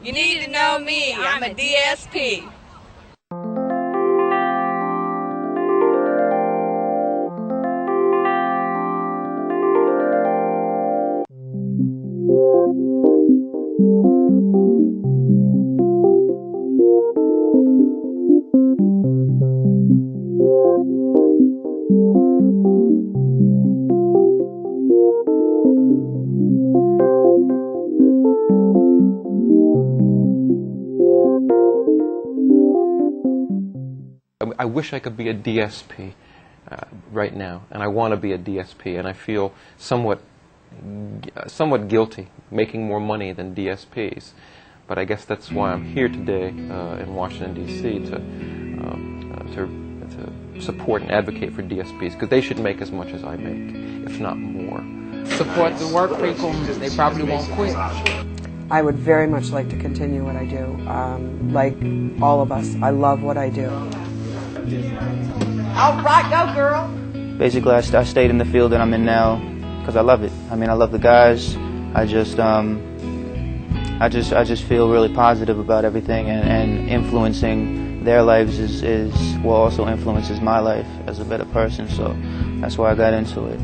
You need to know me. I'm a DSP. I wish I could be a DSP right now, and I want to be a DSP, and I feel somewhat guilty making more money than DSPs. But I guess that's why I'm here today in Washington, D.C. to support and advocate for DSPs, because they should make as much as I make, if not more. Support the work people. They probably won't quit. I would very much like to continue what I do. Like all of us, I love what I do. All right, go girl. Basically, I stayed in the field that I'm in now because I love it. I mean, I love the guys. I just feel really positive about everything, and influencing their lives is what also influences my life as a better person. So that's why I got into it.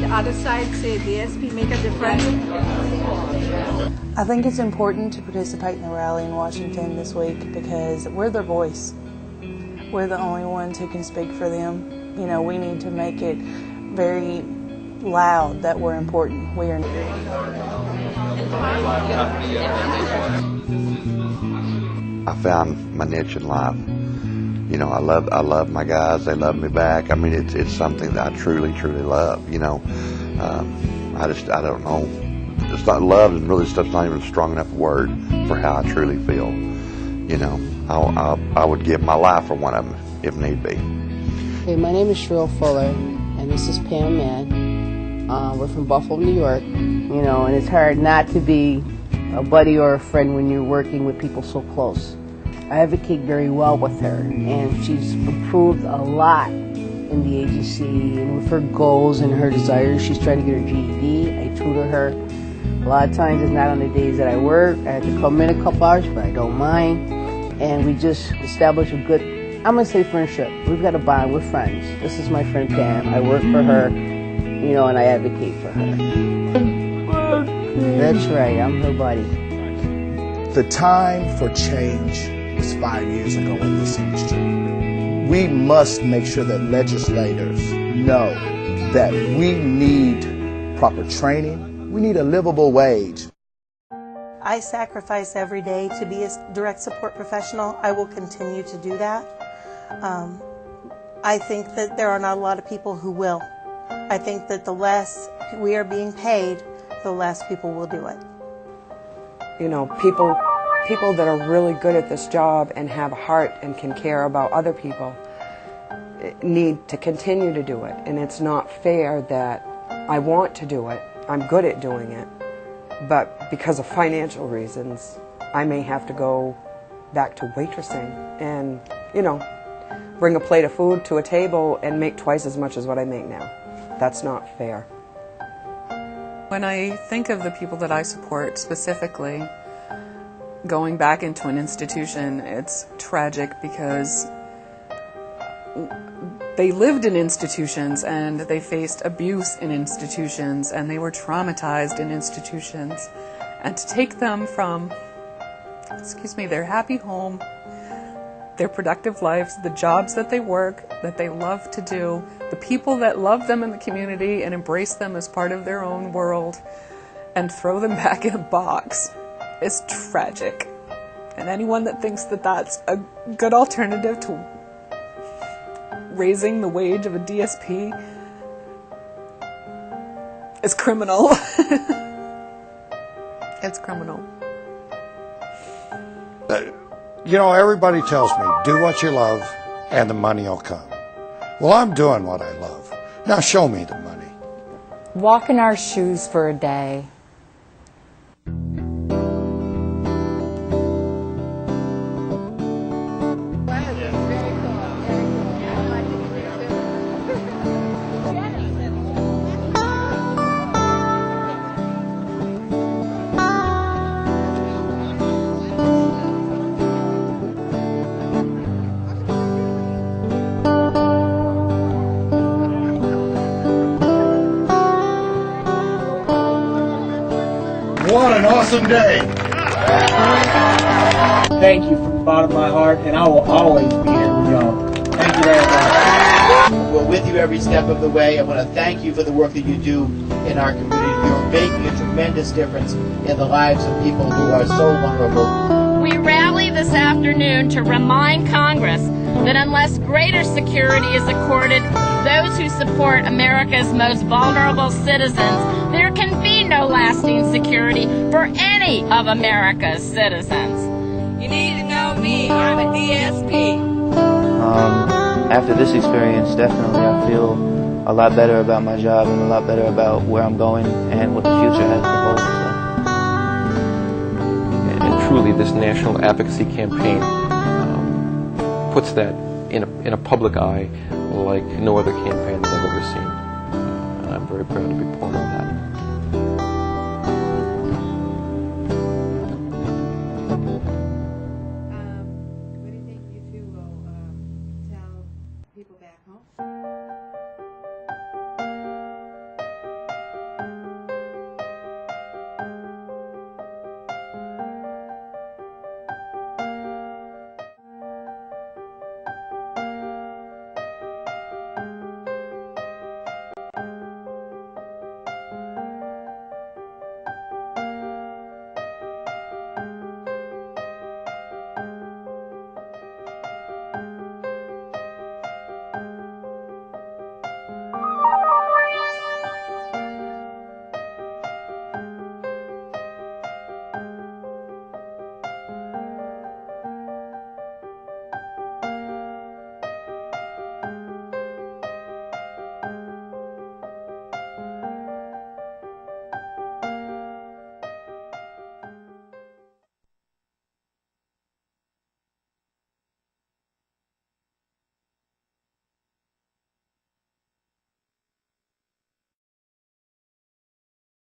The other side say DSP make a difference. I think it's important to participate in the rally in Washington this week because we're their voice. We're the only ones who can speak for them. You know, we need to make it very loud that we're important. We are. I found my niche in life. You know, I love my guys. They love me back. I mean, it's something that I truly love. You know, I don't know. It's not love, and really stuff's not even a strong enough word for how I truly feel. You know, I would give my life for one of them if need be. Hey, my name is Cheryl Fuller, and this is Pam Mann. We're from Buffalo, New York. You know, and it's hard not to be a buddy or a friend when you're working with people so close. I advocate very well with her, and she's improved a lot in the agency and with her goals and her desires. She's trying to get her GED. I tutor her. A lot of times it's not on the days that I work. I have to come in a couple hours, but I don't mind. And we just establish a good, I'm going to say friendship. We've got a bond. We're friends. This is my friend Pam. I work for her, you know, and I advocate for her. That's right. I'm her buddy. The time for change was 5 years ago in this industry. We must make sure that legislators know that we need proper training. We need a livable wage. I sacrifice every day to be a direct support professional. I will continue to do that. I think that there are not a lot of people who will. I think that the less we are being paid, the less people will do it. You know, people that are really good at this job and have a heart and can care about other people need to continue to do it. And it's not fair that I want to do it, I'm good at doing it, but because of financial reasons, I may have to go back to waitressing and, you know, bring a plate of food to a table and make twice as much as what I make now. That's not fair. When I think of the people that I support specifically, going back into an institution, it's tragic because they lived in institutions and they faced abuse in institutions and they were traumatized in institutions. And to take them from, their happy home, their productive lives, the jobs that they work, that they love to do, the people that love them in the community and embrace them as part of their own world, and throw them back in a box is tragic. And anyone that thinks that that's a good alternative to raising the wage of a DSP is criminal. It's criminal. You know, everybody tells me, do what you love and the money will come. Well, I'm doing what I love. Now show me the money. Walk in our shoes for a day. What an awesome day. Thank you from the bottom of my heart, and I will always be here with y'all. Thank you very much. We're with you every step of the way. I want to thank you for the work that you do in our community. You're making a tremendous difference in the lives of people who are so vulnerable. We rally this afternoon to remind Congress that unless greater security is accorded those who support America's most vulnerable citizens, there can be no lasting security for any of America's citizens. You need to know me. I'm a DSP. After this experience, definitely I feel a lot better about my job and a lot better about where I'm going and what the future has to hold. So. And truly, this national advocacy campaign puts that in a public eye like no other campaign that I've ever seen. And I'm very proud to be part of that.